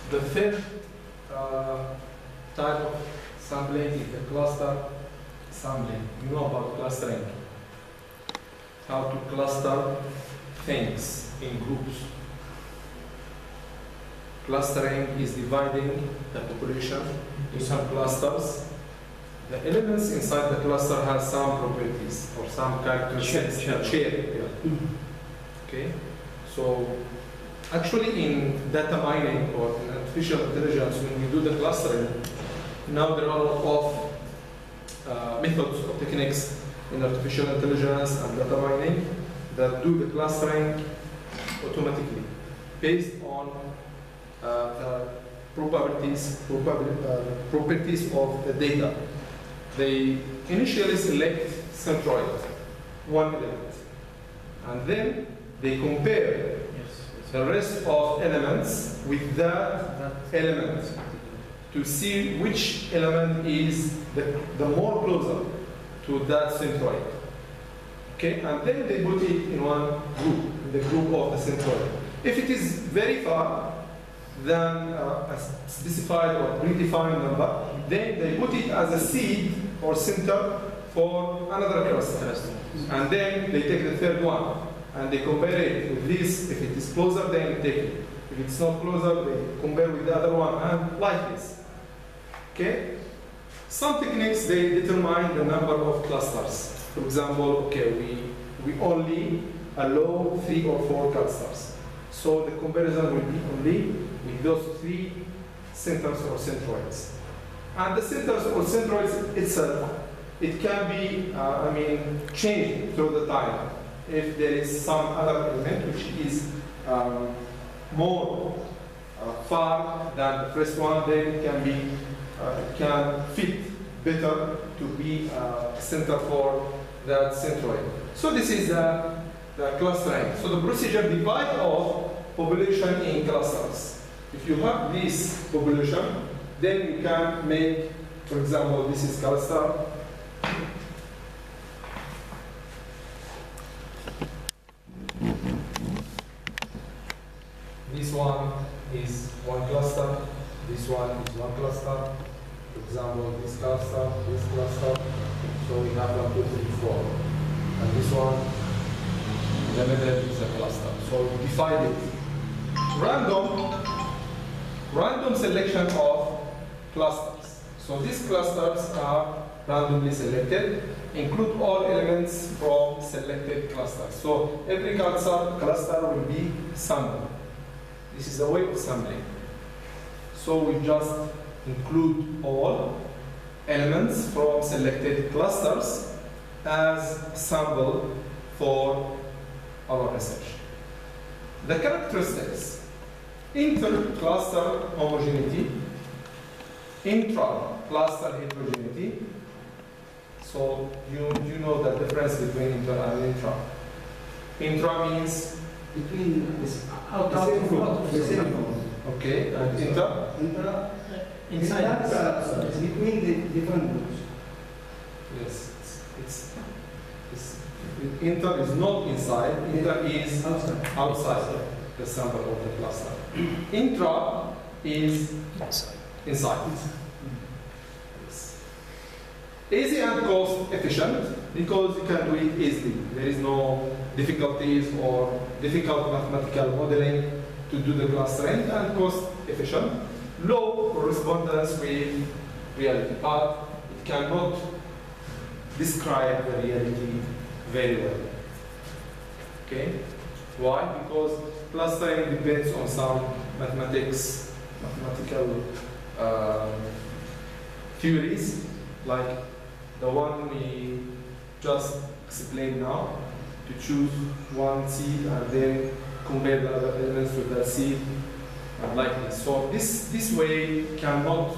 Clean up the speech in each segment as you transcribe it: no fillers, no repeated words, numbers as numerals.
The third type of sampling is the cluster sampling. You know about clustering. How to cluster things in groups. Clustering is dividing the population into some clusters. The elements inside the cluster have some properties or some characteristics that share. Yeah. Okay. So actually in data mining or in artificial intelligence, when we do the clustering, now there are a lot of methods or techniques in artificial intelligence and data mining that do the clustering automatically based on properties of the data. They initially select centroid, one element, and then they compare the rest of elements with that element to see which element is the more closer to that centroid. Okay, and then they put it in one group, in the group of the centroid. If it is very far than a specified or predefined number, then they put it as a seed or center for another cluster. And then they take the third one and they compare it with this. If it is closer, then they take it. If it's not closer, they compare with the other one, and like this. Okay? Some techniques, they determine the number of clusters. For example, okay, we only allow 3 or 4 clusters. So the comparison will be only with those 3 centers or centroids. And the centers or centroids itself, it can be, changed through the time. If there is some other element which is more far than the first one, then it can fit better to be a center for that centroid. So this is the clustering. So the procedure divide of population in clusters. If you have this population, then you can make, for example, this is cluster. This one is one cluster. This one is one cluster. For example, this cluster, this cluster. So we have 1, 2, 3, 4. And this one, in the middle is a cluster. So we divide it. Random selection of clusters. So these clusters are randomly selected, include all elements from selected clusters. So every cluster will be sampled. This is a way of sampling. So we just include all elements from selected clusters as sample for our research. The characteristics: inter-cluster homogeneity, intra-cluster heterogeneity. So you know the difference between inter and intra. Intra means between this out the same. Okay, and inter? Inside between the different groups. Yes, inter is not inside, inter is outside the sample of the cluster. Intra is inside. Yes. Easy and cost efficient because you can do it easily. There is no difficulties or difficult mathematical modeling to do the clustering, and cost efficient. Low correspondence with reality, but it cannot describe the reality very well. Okay? Why? Because clustering depends on some mathematical theories, like the one we just explained now, to choose one seed and then compare the other elements with that seed, and like this. So this way cannot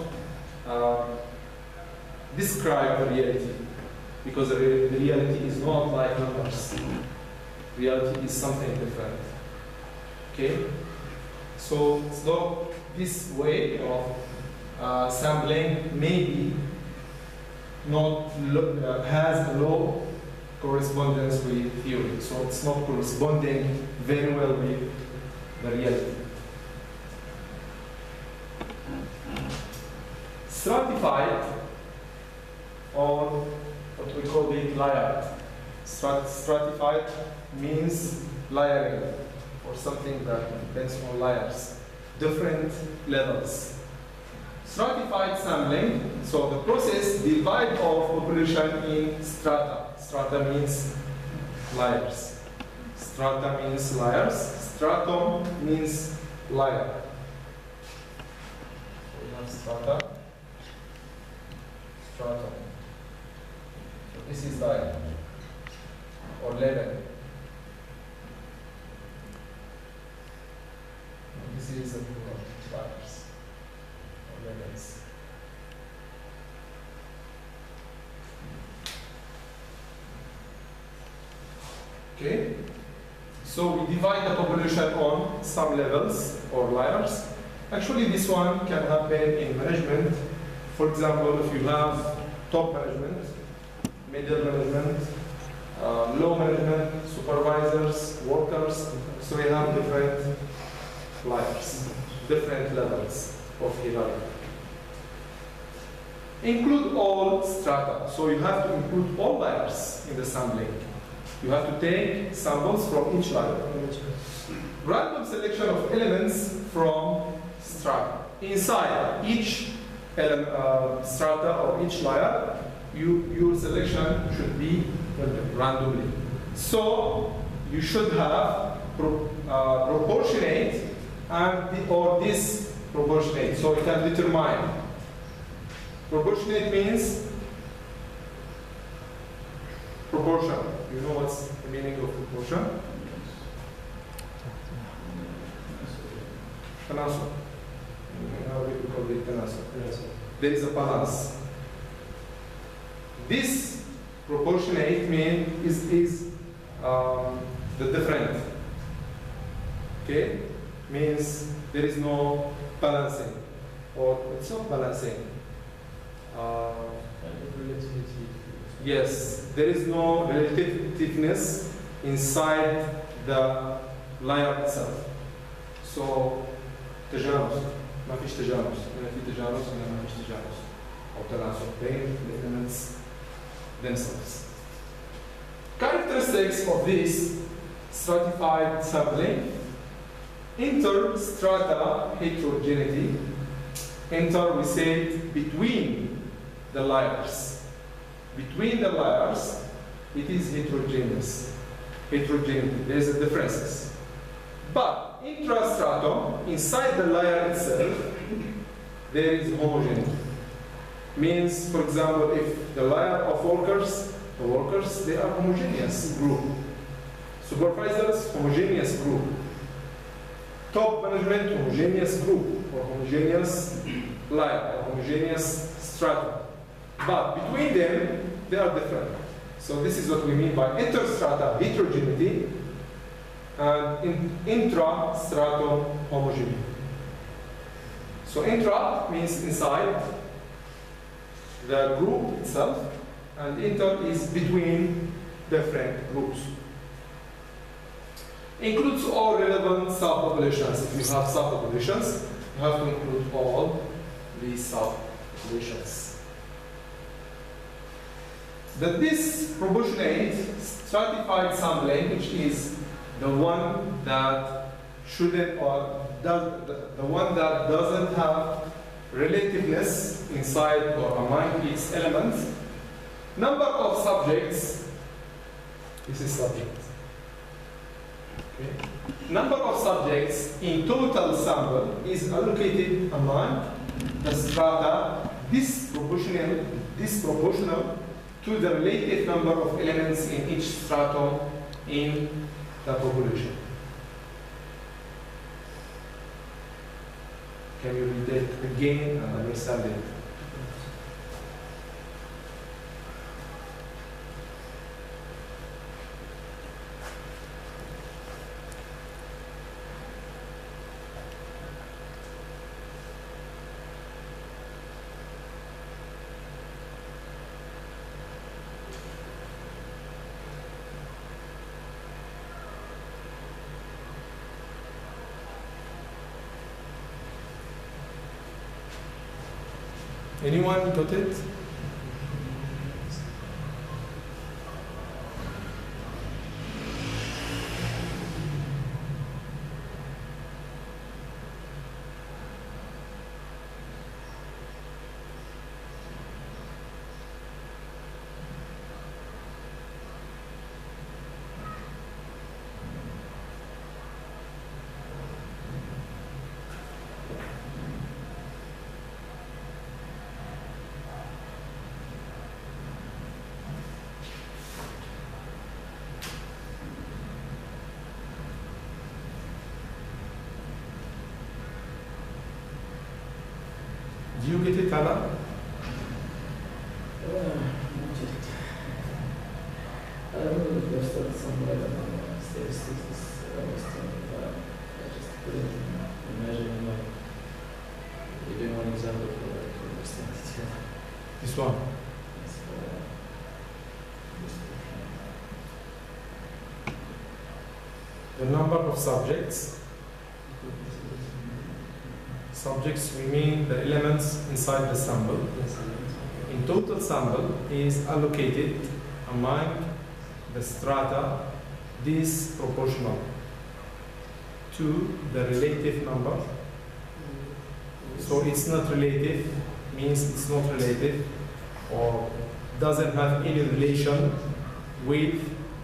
describe the reality, because the reality is not like numbers. Reality is something different. Okay? So this way of sampling maybe not has a low correspondence with theory. So it's not corresponding very well with the reality. Stratified means layering, or something that depends on layers, different levels. Stratified sampling, so the process divide of population in strata. Strata means layers. Strata means layers. Stratum means layer. So we have strata, stratum. So this is layer or level. This is the layers or levels. Okay, so we divide the population on some levels or layers. Actually, this one can happen in management. For example, if you have top management, middle management, low management, supervisors, workers, so we have different layers, different levels of hierarchy. Include all strata, so you have to include all layers in the sampling. You have to take samples from each layer. Random selection of elements from strata. Inside each strata or each layer, your selection should be randomly. So you should have proportionate or disproportionate. So you can determine. Proportionate means proportion. You know what's the meaning of proportion? Tanasub. How do you call it tanasub? There is a balance. This proportionate mean is the different. Okay? Means there is no balancing. Or it's not balancing. Yes, there is no relativeness inside the layer itself. So, تجانس ما فيش تجانس، هنا في تجانس هنا ما فيش تجانس أو تناسب بين the elements themselves. Characteristics of this stratified sampling: inter-strata heterogeneity. Inter, we said, between the layers. Between the layers, it is heterogeneous. Heterogeneity, there is a differences. But intrastratum, inside the layer itself, there is homogeneity. Means, for example, if the layer of workers, the workers, they are homogeneous group. Supervisors, homogeneous group. Top management, homogeneous group, or homogeneous layer, or homogeneous stratum. But between them, they are different. So this is what we mean by interstrata heterogeneity and intra-stratum homogeneity. So intra means inside the group itself, and inter is between different groups. Includes all relevant subpopulations. If you have subpopulations, you have to include all these subpopulations. That this proportionate stratified sampling, which is the one that shouldn't or the one that doesn't have relativeness inside or among its elements, number of subjects, this is subject. Okay. Number of subjects in total sample is allocated among the strata disproportional to the relative number of elements in each stratum in the population. Can you read it again and understand it? Anyone got it? Do you get it, Alan? Not yet. I don't know if there's still some statistics I just couldn't imagine like giving one example for that to understand it. This one. The number of subjects. Subjects, we mean the elements inside the sample. In total sample is allocated among the strata, this proportional to the relative number. So it's not relative, means it's not relative or doesn't have any relation with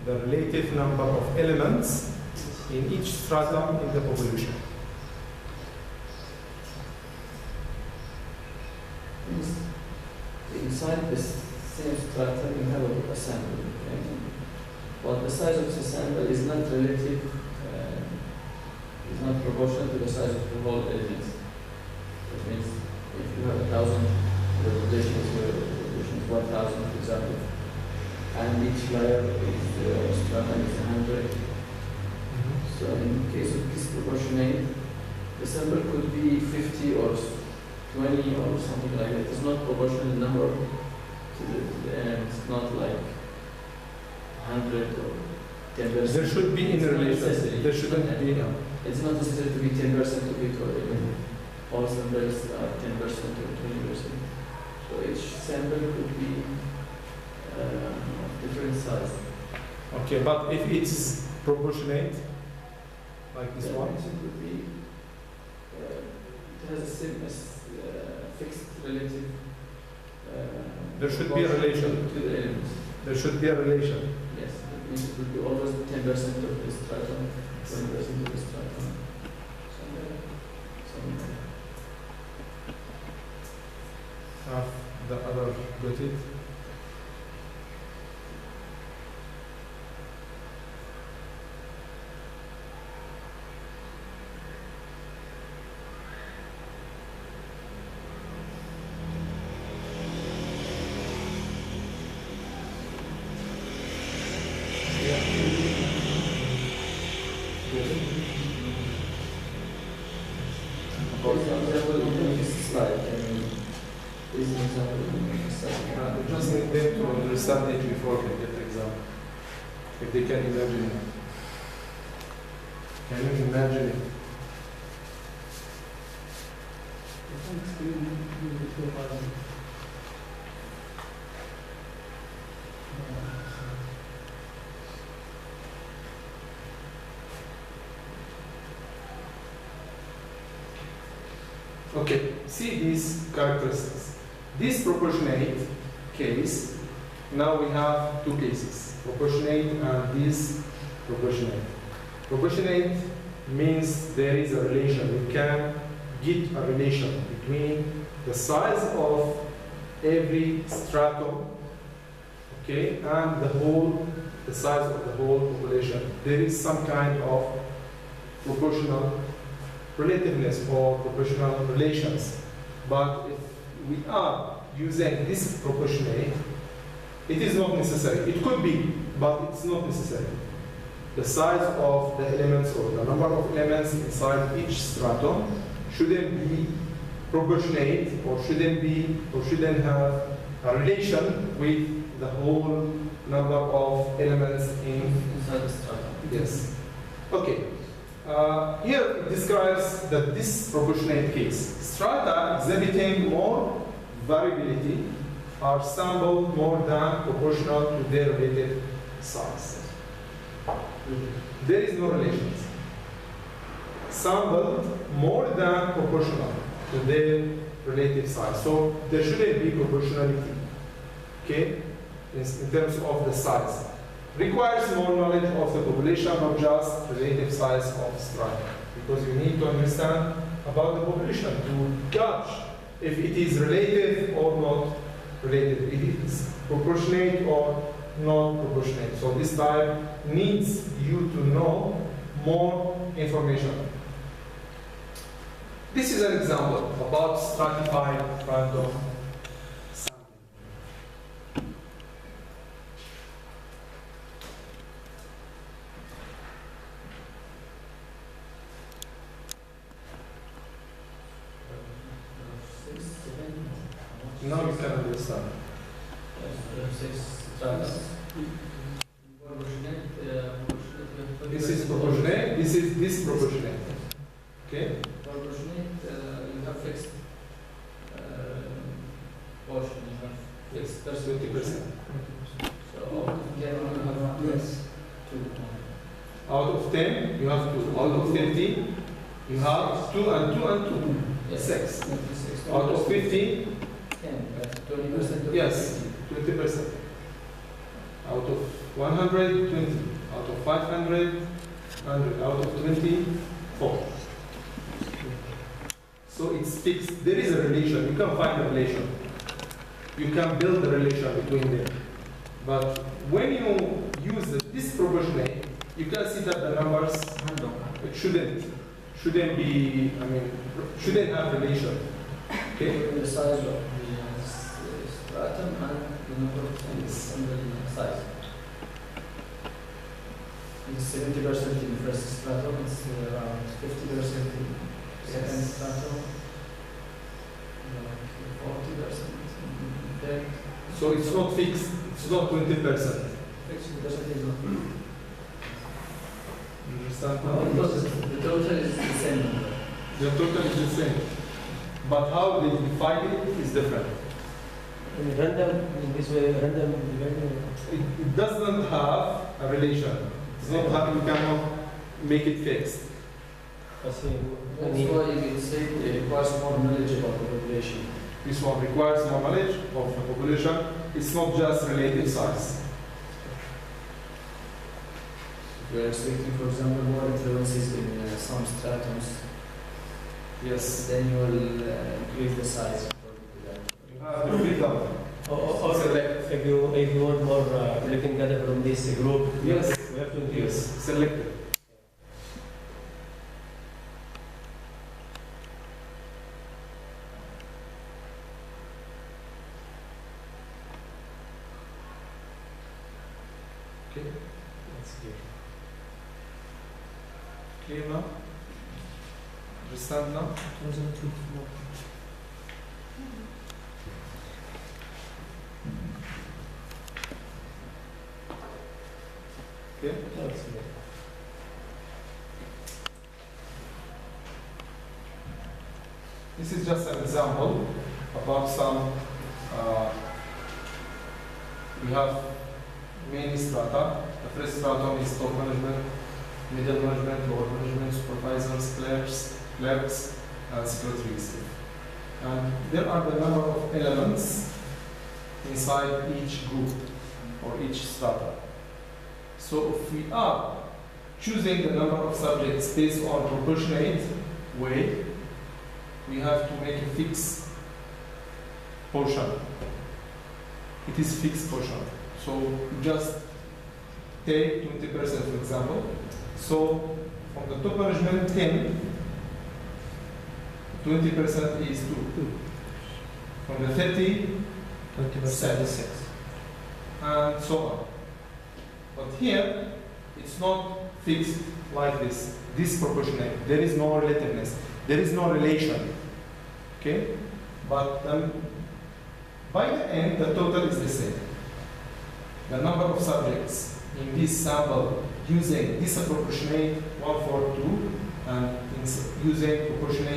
the relative number of elements in each stratum in the population. Inside this same structure, you have a sample, okay? But the size of the sample is not relative, is not proportional to the size of the whole element. That means if you have 1,000, the population is 1,000, for example, and each layer is stratum is 100. So in case of disproportionate, the sample could be 50 or 20 or something like that. It's not proportional number to the end. It's not like 100 or 10%. There should be in relation. There shouldn't be. It's not necessary to be 10% of it or even all samples are 10% or 20%. So each sample could be of different size. Okay, but if it is proportionate, like this one, it could be. It has a same fixed relative. There should be a relation. To the elements. There should be a relation. Yes, that means it will be always 10% of the stratum, 20% of the stratum. Have the other got it? For example, in this slide, this is an example in this slide. We just need them to understand it before they get the exam. If they can imagine it. Can you imagine it? Okay, see these characteristics. This proportionate case, now we have two cases, proportionate and this proportionate. Proportionate means there is a relation. We can get a relation between the size of every stratum, okay, and the size of the whole population. There is some kind of proportional relativeness or proportional relations. But if we are using this proportionate, it is not necessary. It could be, but it's not necessary. The size of the elements or the number of elements inside each stratum shouldn't be proportionate or shouldn't have a relation with the whole number of elements inside the stratum. Yes. Okay. Here it describes that this proportionate case. Strata exhibiting more variability are sampled more than proportional to their relative size. There is no relations. Sampled more than proportional to their relative size. So there shouldn't be proportionality, okay, in terms of the size. Requires more knowledge of the population, not just relative size of strata, because you need to understand about the population to judge if it is relative or not relative, if it is proportionate or not proportionate. So this type needs you to know more information. This is an example about stratified random sampling. Now you can understand. This is proportionate, this is disproportionate. Okay? Proportionate, you have fixed portion, you have fixed percentage. 20%. So out of 10, you have Yes. 2. Out of 10, you have 2. Out of 50, you have 2 and 2 and 2. Yes. 6. 26. Out of 50, 10, 20% of yes, 50. 20%. Out of 100, 20. Out of 500, 100. Out of 20, 4. So it's fixed. There is a relation. You can find a relation. You can build a relation between them. But when you use the disproportionate, you can see that the numbers shouldn't be, shouldn't have relation. Okay? The size of the stratum and the number of things and the size. It's 70% in the first stratum, it's around 50% in the second stratum, like 40% in third. So it's not fixed. It's not 20%. Fixed percentage is not fixed. You understand? The total is the same number. The total is the same. But how they define it is different. Random, in this way, random dividing. It doesn't have a relation. It's not that you cannot make it fixed. That's why you say it requires more knowledge about the population. This one requires more knowledge of the population. It's not just relative size. If you are expecting, for example, more influences in some stratums, Yes. then you will increase the size according to that. You have the freedom. Or select. If you want more collecting data from this group, Yes. we have to Yes. increase. Selected. Okay. That's clear. Clear now? Understand now? Okay. That's clear. This is just an example about some, we have many strata. The first stratum is top management, middle management, lower management, supervisors, clerks, and secretaries. And there are the number of elements inside each group or each strata. So if we are choosing the number of subjects based on proportionate way, we have to make a fixed portion. It is fixed portion. So just take 20%, for example. So from the top management 10, 20% is 2. From the 30, 76. And so on. But here, it's not fixed like this, disproportionate. There is no relativeness. There is no relation. Okay? But by the end, the total is the same. The number of subjects in this sample using disproportionate 142 and using proportionate